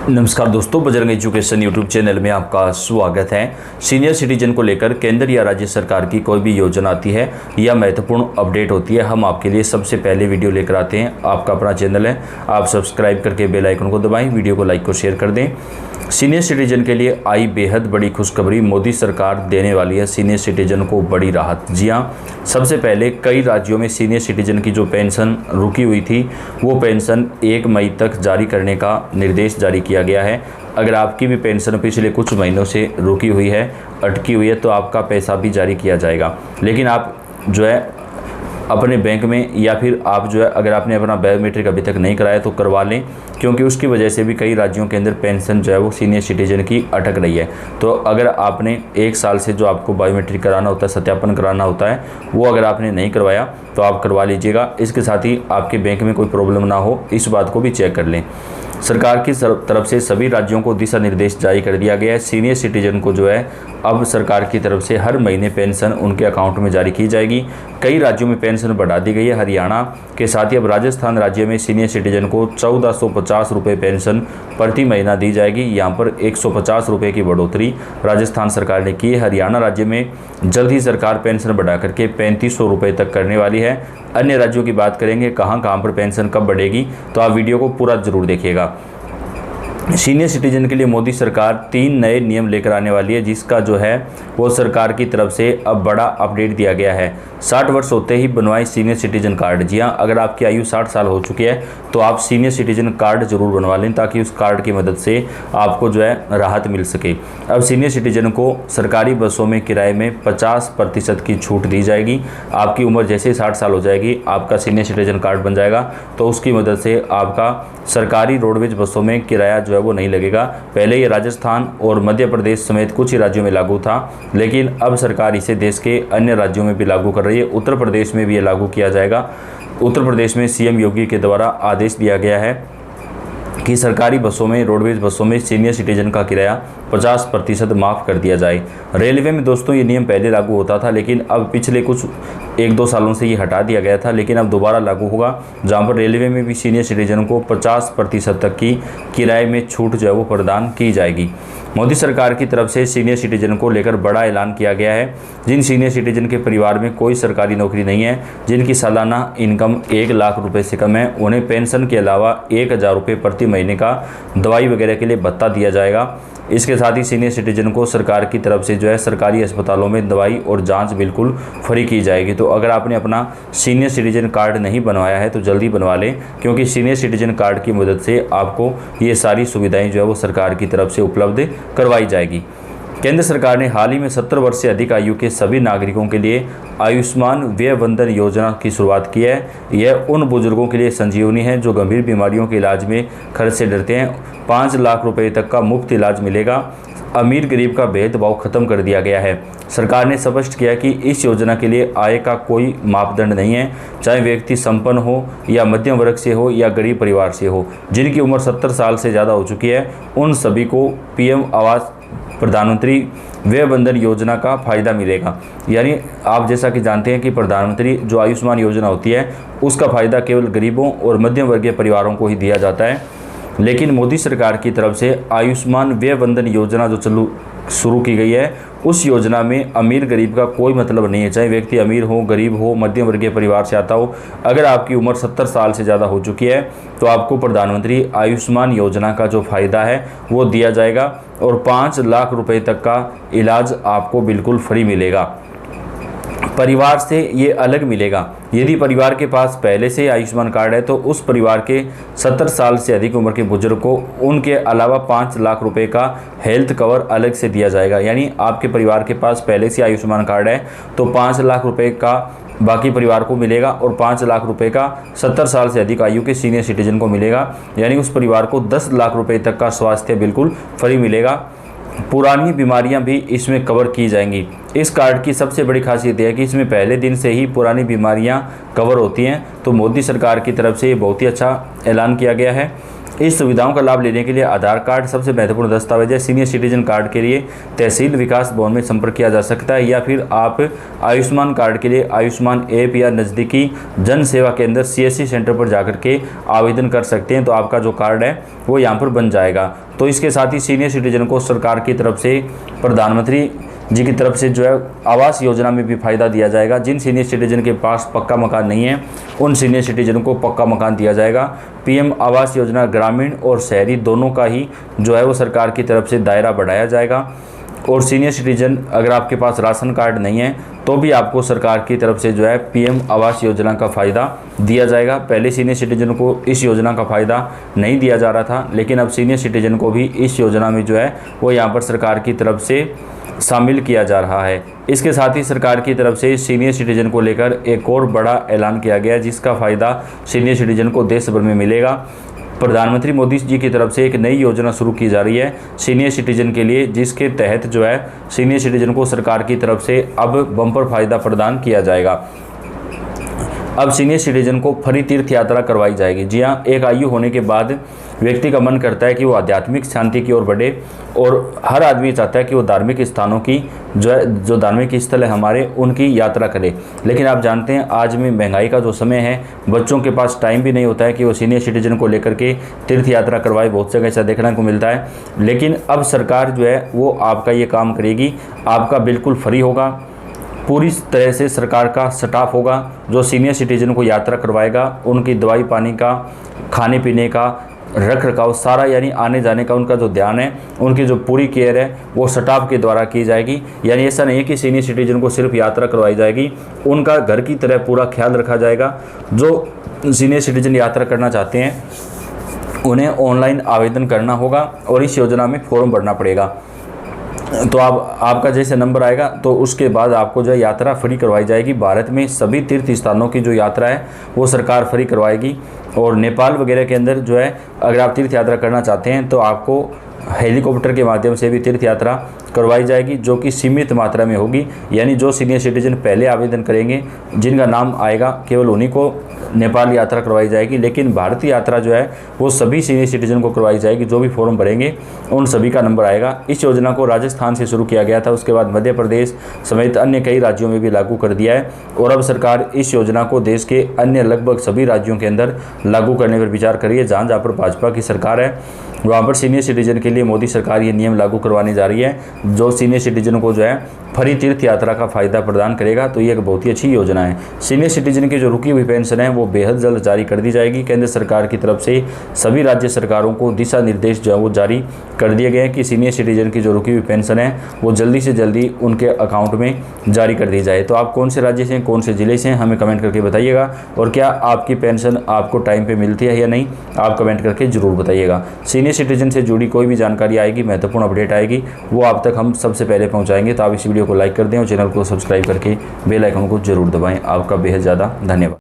नमस्कार दोस्तों, Bajrang education YouTube channel में आपका स्वागत है। सीनियर सिटीजन को लेकर केंद्र या राज्य सरकार की कोई भी योजना आती है या महत्वपूर्ण अपडेट होती है, हम आपके लिए सबसे पहले वीडियो लेकर आते हैं। आपका अपना चैनल है, आप सब्सक्राइब करके बेल आइकन को दबाएं, वीडियो को लाइक और शेयर कर दें। सीनियर सिटीजन के लिए आई बेहद बड़ी खुशखबरी, मोदी सरकार देने वाली है सीनियर सिटीजन को बड़ी राहत। जी हाँ, सबसे पहले कई राज्यों में सीनियर सिटीजन की जो पेंशन रुकी हुई थी वो पेंशन 1 मई तक जारी करने का निर्देश जारी किया गया है। अगर आपकी भी पेंशन पिछले कुछ महीनों से रुकी हुई है, अटकी हुई है, तो आपका पैसा भी जारी किया जाएगा। लेकिन आप जो है अपने बैंक में या फिर आप जो है अगर आपने अपना बायोमेट्रिक अभी तक नहीं कराया तो करवा लें, क्योंकि उसकी वजह से भी कई राज्यों के अंदर पेंशन जो है वो सीनियर सिटीजन की अटक रही है। तो अगर आपने 1 साल से जो आपको बायोमेट्रिक कराना होता है, सत्यापन कराना होता है, वो अगर आपने नहीं करवाया तो आप करवा लीजिएगा। इसके साथ ही आपके बैंक में कोई प्रॉब्लम ना हो, इस बात को भी चेक कर लें। सरकार की तरफ से सभी राज्यों को दिशा निर्देश जारी कर दिया गया है। सीनियर सिटीजन को जो है अब सरकार की तरफ से हर महीने पेंशन उनके अकाउंट में जारी की जाएगी। कई राज्यों में पेंशन बढ़ा दी गई है। हरियाणा के साथ ही अब राजस्थान राज्य में सीनियर सिटीजन को 1450 रुपये पेंशन प्रति महीना दी जाएगी। यहाँ पर 150 रुपये की बढ़ोतरी राजस्थान सरकार ने की है। हरियाणा राज्य में जल्द ही सरकार पेंशन बढ़ा करके 3500 रुपये तक करने वाली है। अन्य राज्यों की बात करेंगे, कहाँ पर पेंशन कब बढ़ेगी, तो आप वीडियो को पूरा जरूर देखिएगा। सीनियर सिटीजन के लिए मोदी सरकार 3 नए नियम लेकर आने वाली है, जिसका जो है वो सरकार की तरफ से अब बड़ा अपडेट दिया गया है। 60 वर्ष होते ही बनवाएं सीनियर सिटीजन कार्ड। जी हाँ, अगर आपकी आयु 60 साल हो चुकी है तो आप सीनियर सिटीजन कार्ड जरूर बनवा लें, ताकि उस कार्ड की मदद से आपको जो है राहत मिल सके। अब सीनियर सिटीजन को सरकारी बसों में किराए में 50% की छूट दी जाएगी। आपकी उम्र जैसे 60 साल हो जाएगी, आपका सीनियर सिटीजन कार्ड बन जाएगा, तो उसकी मदद से आपका सरकारी रोडवेज बसों में किराया जो है वो नहीं लगेगा। पहले ये राजस्थान और मध्य प्रदेश समेत कुछ ही राज्यों में लागू था, लेकिन अब सरकार इसे देश के अन्य राज्यों में भी लागू कर रही है। उत्तर प्रदेश में भी ये लागू किया जाएगा। उत्तर प्रदेश में सीएम योगी के द्वारा आदेश दिया गया है कि सरकारी बसों में, रोडवेज बसों में सीनियर सिटीजन का किराया 50% माफ़ कर दिया जाए। रेलवे में दोस्तों ये नियम पहले लागू होता था, लेकिन अब पिछले कुछ 1-2 सालों से ये हटा दिया गया था, लेकिन अब दोबारा लागू होगा, जहां पर रेलवे में भी सीनियर सिटीजन को 50% तक की किराए में छूट जो है वो प्रदान की जाएगी। मोदी सरकार की तरफ से सीनियर सिटीजन को लेकर बड़ा ऐलान किया गया है। जिन सीनियर सिटीजन के परिवार में कोई सरकारी नौकरी नहीं है, जिनकी सालाना इनकम 1 लाख रुपए से कम है, उन्हें पेंशन के अलावा 1000 रुपये प्रति महीने का दवाई वगैरह के लिए भत्ता दिया जाएगा। इसके साथ ही सीनियर सिटीजन को सरकार की तरफ से जो है सरकारी अस्पतालों में दवाई और जांच बिल्कुल फ्री की जाएगी। तो अगर आपने अपना सीनियर सिटीजन कार्ड नहीं बनवाया है तो जल्दी बनवा लें, क्योंकि सीनियर सिटीजन कार्ड की मदद से आपको ये सारी सुविधाएं जो है वो सरकार की तरफ से उपलब्ध करवाई जाएगी। केंद्र सरकार ने हाल ही में 70 वर्ष से अधिक आयु के सभी नागरिकों के लिए आयुष्मान व्यय वंदन योजना की शुरुआत की है। यह उन बुजुर्गों के लिए संजीवनी है जो गंभीर बीमारियों के इलाज में खर्च से डरते हैं। 5 लाख रुपए तक का मुफ्त इलाज मिलेगा। अमीर गरीब का भेदभाव खत्म कर दिया गया है। सरकार ने स्पष्ट किया कि इस योजना के लिए आय का कोई मापदंड नहीं है, चाहे व्यक्ति संपन्न हो या मध्यम वर्ग से हो या गरीब परिवार से हो। जिनकी उम्र 70 साल से ज़्यादा हो चुकी है, उन सभी को पीएम आवास प्रधानमंत्री व्यय वंदन योजना का फ़ायदा मिलेगा। यानी आप जैसा कि जानते हैं कि प्रधानमंत्री जो आयुष्मान योजना होती है उसका फ़ायदा केवल गरीबों और मध्यम वर्गीय परिवारों को ही दिया जाता है, लेकिन मोदी सरकार की तरफ से आयुष्मान व्यय वंदन योजना जो शुरू की गई है, उस योजना में अमीर गरीब का कोई मतलब नहीं है। चाहे व्यक्ति अमीर हो, गरीब हो, मध्यम वर्गीय परिवार से आता हो, अगर आपकी उम्र 70 साल से ज़्यादा हो चुकी है तो आपको प्रधानमंत्री आयुष्मान योजना का जो फ़ायदा है वो दिया जाएगा और 5 लाख रुपए तक का इलाज आपको बिल्कुल फ्री मिलेगा। परिवार से ये अलग मिलेगा। यदि परिवार के पास पहले से आयुष्मान कार्ड है तो उस परिवार के 70 साल से अधिक उम्र के बुजुर्ग को उनके अलावा 5 लाख रुपए का हेल्थ कवर अलग से दिया जाएगा। यानी आपके परिवार के पास पहले से आयुष्मान कार्ड है तो 5 लाख रुपए का बाकी परिवार को मिलेगा और 5 लाख रुपए का 70 साल से अधिक आयु के सीनियर सिटीजन को मिलेगा। यानी उस परिवार को 10 लाख रुपए तक का स्वास्थ्य बिल्कुल फ्री मिलेगा। पुरानी बीमारियां भी इसमें कवर की जाएंगी। इस कार्ड की सबसे बड़ी खासियत यह है कि इसमें पहले दिन से ही पुरानी बीमारियां कवर होती हैं। तो मोदी सरकार की तरफ से ये बहुत ही अच्छा ऐलान किया गया है। इस सुविधाओं का लाभ लेने के लिए आधार कार्ड सबसे महत्वपूर्ण दस्तावेज है। सीनियर सिटीजन कार्ड के लिए तहसील विकास भवन में संपर्क किया जा सकता है, या फिर आप आयुष्मान कार्ड के लिए आयुष्मान ऐप या नज़दीकी जन सेवा केंद्र CSC सेंटर पर जाकर के आवेदन कर सकते हैं। तो आपका जो कार्ड है वो यहाँ पर बन जाएगा। तो इसके साथ ही सीनियर सिटीजन को सरकार की तरफ से प्रधानमंत्री जी की तरफ से जो है आवास योजना में भी फ़ायदा दिया जाएगा। जिन सीनियर सिटीजन के पास पक्का मकान नहीं है उन सीनियर सिटीजन को पक्का मकान दिया जाएगा। पीएम आवास योजना ग्रामीण और शहरी दोनों का ही जो है वो सरकार की तरफ से दायरा बढ़ाया जाएगा। और सीनियर सिटीजन अगर आपके पास राशन कार्ड नहीं है तो भी आपको सरकार की तरफ से जो है पीएम आवास योजना का फ़ायदा दिया जाएगा। पहले सीनियर सिटीजन को इस योजना का फ़ायदा नहीं दिया जा रहा था, लेकिन अब सीनियर सिटीजन को भी इस योजना में जो है वो यहाँ पर सरकार की तरफ से शामिल किया जा रहा है। इसके साथ ही सरकार की तरफ से सीनियर सिटीजन को लेकर एक और बड़ा ऐलान किया गया, जिसका फ़ायदा सीनियर सिटीजन को देश भर में मिलेगा। प्रधानमंत्री मोदी जी की तरफ से एक नई योजना शुरू की जा रही है सीनियर सिटीजन के लिए, जिसके तहत जो है सीनियर सिटीजन को सरकार की तरफ से अब बम्पर फ़ायदा प्रदान किया जाएगा। अब सीनियर सिटीजन को फ्री तीर्थ यात्रा करवाई जाएगी। जी हाँ, एक आयु होने के बाद व्यक्ति का मन करता है कि वो आध्यात्मिक शांति की ओर बढ़े और हर आदमी चाहता है कि वो धार्मिक स्थानों की जो धार्मिक स्थल है हमारे, उनकी यात्रा करे। लेकिन आप जानते हैं आज में महंगाई का जो समय है, बच्चों के पास टाइम भी नहीं होता है कि वो सीनियर सिटीजन को लेकर के तीर्थ यात्रा करवाए। बहुत जगह ऐसा देखने को मिलता है, लेकिन अब सरकार जो है वो आपका ये काम करेगी, आपका बिल्कुल फ्री होगा। पूरी तरह से सरकार का स्टाफ होगा जो सीनियर सिटीजन को यात्रा करवाएगा। उनकी दवाई पानी का, खाने पीने का, रख रखाव सारा, यानी आने जाने का उनका जो ध्यान है, उनकी जो पूरी केयर है वो स्टाफ के द्वारा की जाएगी। यानी ऐसा नहीं है कि सीनियर सिटीजन को सिर्फ यात्रा करवाई जाएगी, उनका घर की तरह पूरा ख्याल रखा जाएगा। जो सीनियर सिटीजन यात्रा करना चाहते हैं उन्हें ऑनलाइन आवेदन करना होगा और इस योजना में फॉर्म भरना पड़ेगा। तो आपका जैसे नंबर आएगा तो उसके बाद आपको जो है यात्रा फ्री करवाई जाएगी। भारत में सभी तीर्थ स्थानों की जो यात्रा है वो सरकार फ्री करवाएगी। और नेपाल वगैरह के अंदर जो है अगर आप तीर्थ यात्रा करना चाहते हैं तो आपको हेलीकॉप्टर के माध्यम से भी तीर्थ यात्रा करवाई जाएगी, जो कि सीमित मात्रा में होगी। यानी जो सीनियर सिटीजन पहले आवेदन करेंगे, जिनका नाम आएगा, केवल उन्हीं को नेपाल यात्रा करवाई जाएगी। लेकिन भारतीय यात्रा जो है वो सभी सीनियर सिटीजन को करवाई जाएगी। जो भी फॉर्म भरेंगे उन सभी का नंबर आएगा। इस योजना को राजस्थान से शुरू किया गया था, उसके बाद मध्य प्रदेश समेत अन्य कई राज्यों में भी लागू कर दिया है। और अब सरकार इस योजना को देश के अन्य लगभग सभी राज्यों के अंदर लागू करने पर विचार कर रही है। जहाँ पर भाजपा की सरकार है वहाँ पर सीनियर सिटीजन के लिए मोदी सरकार ये नियम लागू करवाने जा रही है, जो सीनियर सिटीजन को जो है फ्री तीर्थ यात्रा का फ़ायदा प्रदान करेगा। तो ये एक बहुत ही अच्छी योजना है। सीनियर सिटीजन की जो रुकी हुई पेंशन है वो बेहद जल्द जारी कर दी जाएगी। केंद्र सरकार की तरफ से सभी राज्य सरकारों को दिशा निर्देश जो है वो जारी कर दिए गए हैं कि सीनियर सिटीजन की जो रुकी हुई पेंशन है वो जल्दी से जल्दी उनके अकाउंट में जारी कर दी जाए। तो आप कौन से राज्य से हैं, कौन से ज़िले से हैं, हमें कमेंट करके बताइएगा। और क्या आपकी पेंशन आपको टाइम पर मिलती है या नहीं, आप कमेंट करके ज़रूर बताइएगा। सीनियर सिटीजन से जुड़ी कोई भी जानकारी आएगी, महत्वपूर्ण अपडेट आएगी, वो आप तक हम सबसे पहले पहुंचाएंगे। तो आप इस वीडियो को लाइक कर दें और चैनल को सब्सक्राइब करके बेल आइकन को जरूर दबाएं। आपका बेहद ज़्यादा धन्यवाद।